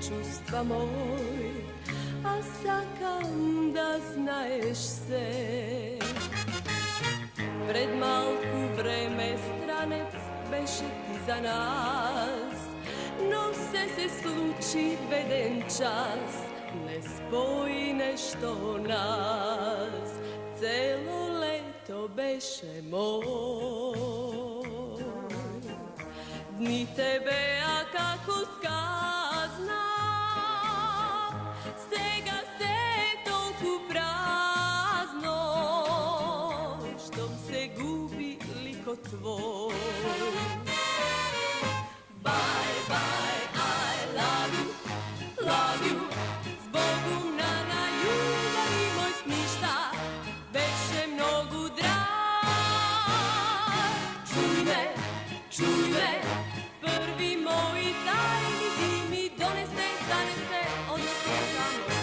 čustva moj, a sakam da znaješ se. Pred malku vreme stranec beše ti za nas, no se sluči beden čas, ne spoji nešto nas. Celo leto beše moj, dni tebe, a kako skazna, sega se toliko prazno, što se gubi liko tvoj. Bye, bye, I love you, zbogom na ljubavi moj ništa, beše mnogo drag. Čuj me, prvi moj tajni ti mi donese, odnosno samo ti.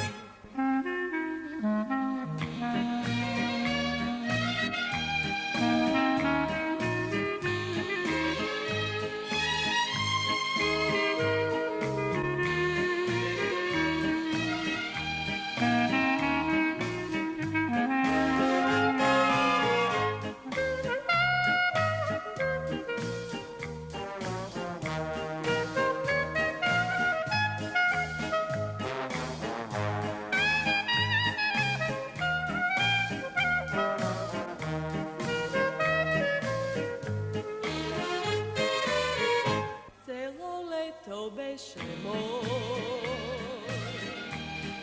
To beše moj,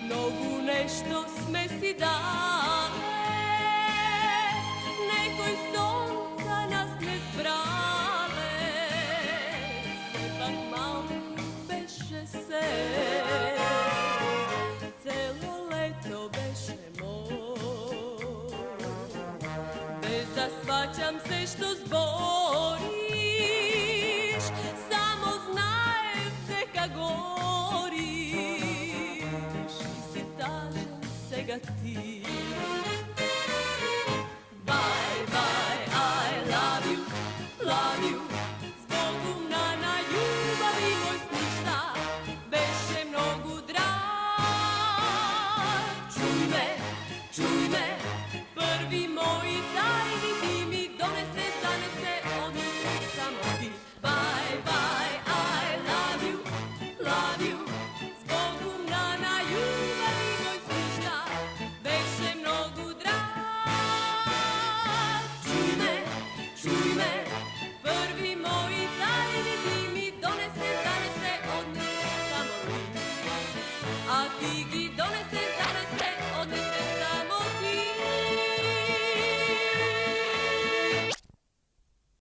mnogu nešto sme si dale, nekoj sonca nas ne zbrale, sepak malku beše se. Celo leto beše moj, bez da shvaćam se što zboriš, samo znajem se ka goriš i si tažan sega ti.